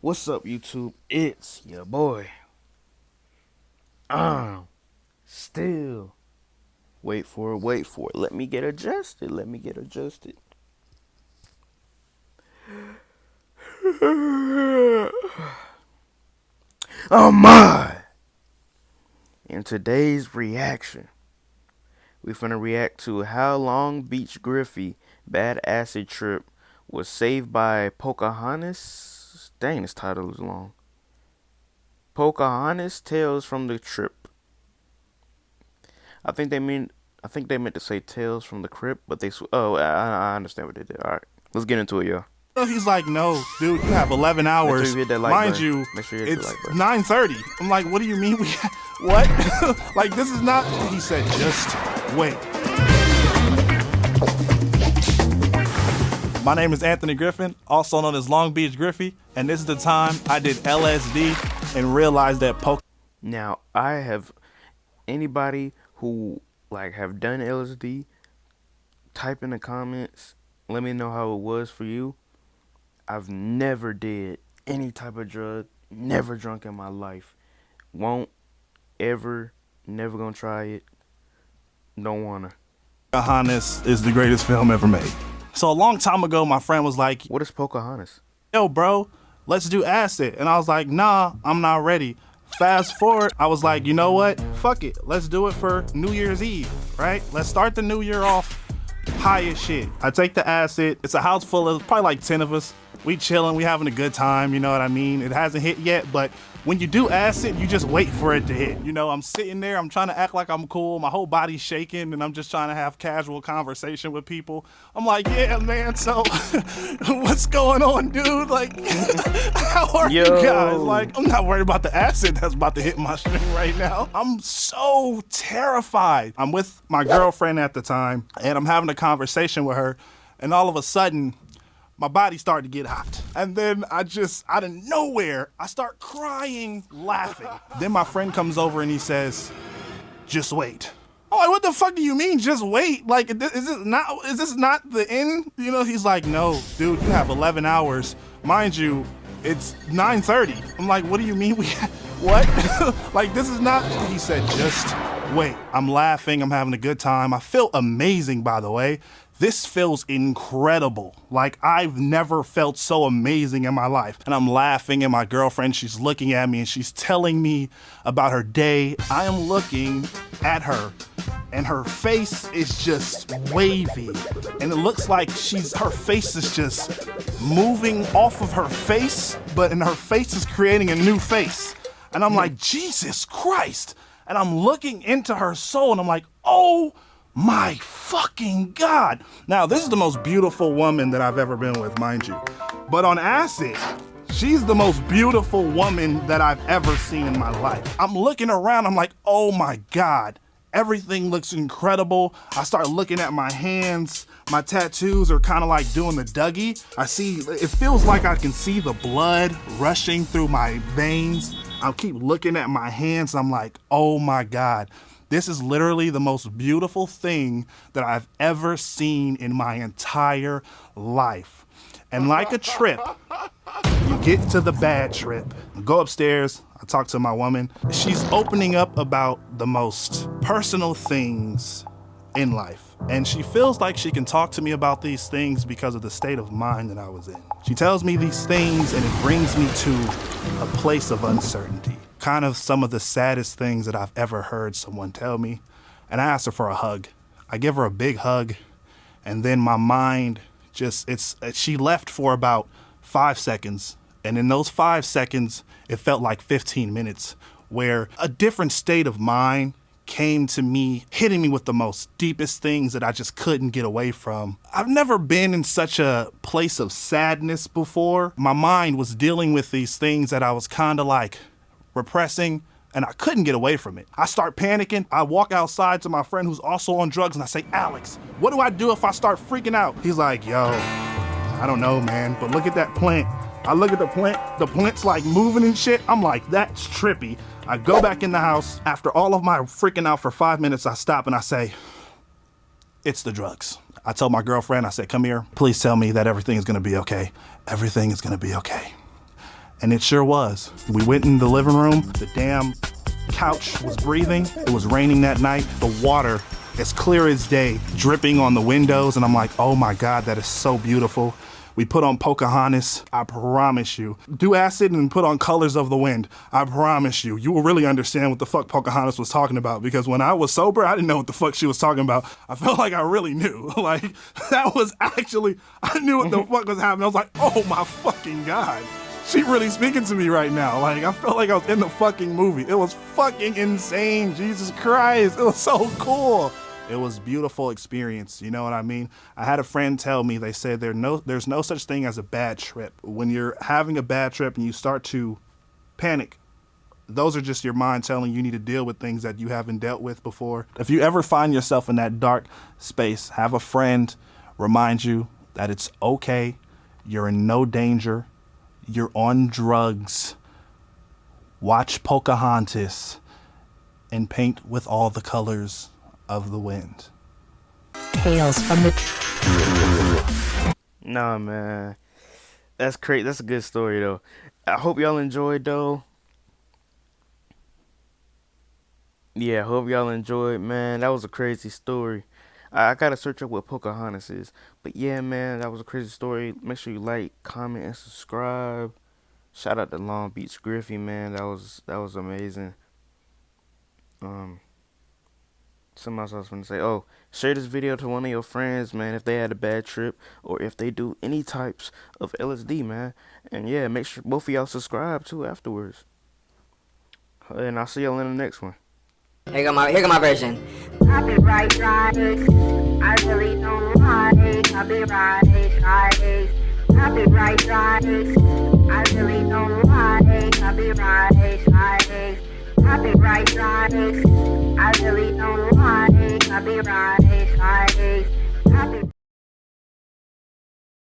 What's up, YouTube? It's your boy. Um, still. Wait for it, wait for it. Let me get adjusted. Let me get adjusted. Oh my! In today's reaction, we finna react to how Longbeachgriffy Bad Acid Trip was saved by Pocahontas. Dang, this title is long. Pocahontas Tales from the Trip. I think they meant to say Tales from the Crypt, but I understand what they did. All right, let's get into it, y'all. He's like, no, dude, you have 11 hours. Make sure you hit that like Mind button. you, Make sure you hit it's the like button. 9:30. I'm like, what do you mean what? Like, this is not, he said, just wait. My name is Anthony Griffin, also known as Longbeachgriffy, and this is the time I did LSD and realized that Now, I have anybody who have done LSD, type in the comments. Let me know how it was for you. I've never did any type of drug, never drunk in my life. Won't ever, never gonna try it. Don't wanna. Pocahontas is the greatest film ever made. So a long time ago, my friend was like, What is Pocahontas? yo, bro, let's do acid. And I was like, nah, I'm not ready. Fast forward, I was like, you know what? Fuck it. Let's do it for New Year's Eve, right? Let's start the new year off high as shit. I take the acid. It's a house full of probably like 10 of us. We chilling, we having a good time, you know what I mean? It hasn't hit yet, but when you do acid, you just wait for it to hit. You know, I'm sitting there, I'm trying to act like I'm cool, my whole body's shaking, and I'm just trying to have casual conversation with people. I'm like, yeah, man, so what's going on, dude? Like, how are you guys? Like, I'm not worried about the acid that's about to hit my string right now. I'm so terrified. I'm with my girlfriend at the time, and I'm having a conversation with her, and all of a sudden, my body started to get hot. And then I just, out of nowhere, I start crying, laughing. Then my friend comes over and he says, just wait. I'm like, what the fuck do you mean, just wait? Like, is this not the end? You know, he's like, no, dude, you have 11 hours. Mind you, it's 9:30. I'm like, what do you mean what? Like, this is not, he said, just wait. I'm laughing, I'm having a good time. I feel amazing, by the way. This feels incredible. Like, I've never felt so amazing in my life. And I'm laughing, and my girlfriend, she's looking at me and she's telling me about her day. I am looking at her and her face is just wavy. And it looks like her face is just moving off of her face, but in her face is creating a new face. And I'm like, Jesus Christ. And I'm looking into her soul and I'm like, oh my fucking God. Now, this is the most beautiful woman that I've ever been with, mind you. But on acid, she's the most beautiful woman that I've ever seen in my life. I'm looking around, I'm like, oh my God. Everything looks incredible. I start looking at my hands. My tattoos are kind of like doing the Dougie. It feels like I can see the blood rushing through my veins. I'll keep looking at my hands. I'm like, oh my God. This is literally the most beautiful thing that I've ever seen in my entire life. And like a trip, you get to the bad trip. Go upstairs, I talk to my woman. She's opening up about the most personal things in life. And she feels like she can talk to me about these things because of the state of mind that I was in. She tells me these things and it brings me to a place of uncertainty. Kind of some of the saddest things that I've ever heard someone tell me. And I asked her for a hug. I give her a big hug, and then my mind she left for about 5 seconds. And in those 5 seconds, it felt like 15 minutes where a different state of mind came to me, hitting me with the most deepest things that I just couldn't get away from. I've never been in such a place of sadness before. My mind was dealing with these things that I was kind of like repressing, and I couldn't get away from it. I start panicking. I walk outside to my friend who's also on drugs, and I say, Alex, what do I do if I start freaking out? He's like, yo, I don't know, man, but look at that plant. I look at the plant's like moving and shit. I'm like, that's trippy. I go back in the house. After all of my freaking out for 5 minutes, I stop and I say, it's the drugs. I told my girlfriend, I said, come here, please tell me that everything is gonna be okay. Everything is gonna be okay. And it sure was. We went in the living room. The damn couch was breathing. It was raining that night. The water, as clear as day, dripping on the windows. And I'm like, oh my God, that is so beautiful. We put on Pocahontas. I promise you. Do acid and put on Colors of the Wind. I promise you. You will really understand what the fuck Pocahontas was talking about, because when I was sober, I didn't know what the fuck she was talking about. I felt like I really knew. Like, that was actually, I knew what the fuck was happening. I was like, oh my fucking God. She really speaking to me right now. Like, I felt like I was in the fucking movie. It was fucking insane. Jesus Christ. It was so cool. It was a beautiful experience, you know what I mean? I had a friend tell me, they said there's no such thing as a bad trip. When you're having a bad trip and you start to panic, those are just your mind telling you need to deal with things that you haven't dealt with before. If you ever find yourself in that dark space, have a friend remind you that it's okay, you're in no danger, you're on drugs. Watch Pocahontas and paint with all the colors of the wind. Tales from the... Nah, man. That's great. That's a good story, though. I hope y'all enjoyed, though. Yeah, hope y'all enjoyed, man. That was a crazy story. I gotta search up what Pocahontas is. But yeah, man, that was a crazy story. Make sure you like, comment, and subscribe. Shout out to Longbeachgriffy, man. That was amazing. Something else I was going to say. Oh, share this video to one of your friends, man, if they had a bad trip or if they do any types of LSD, man. And yeah, make sure both of y'all subscribe too afterwards. And I'll see y'all in the next one. Here go my version. Copyright Fridays, I really don't like copyright Fridays. Copyright Fridays, I really don't like copyright Fridays. Copyright Fridays, I really don't like copyright.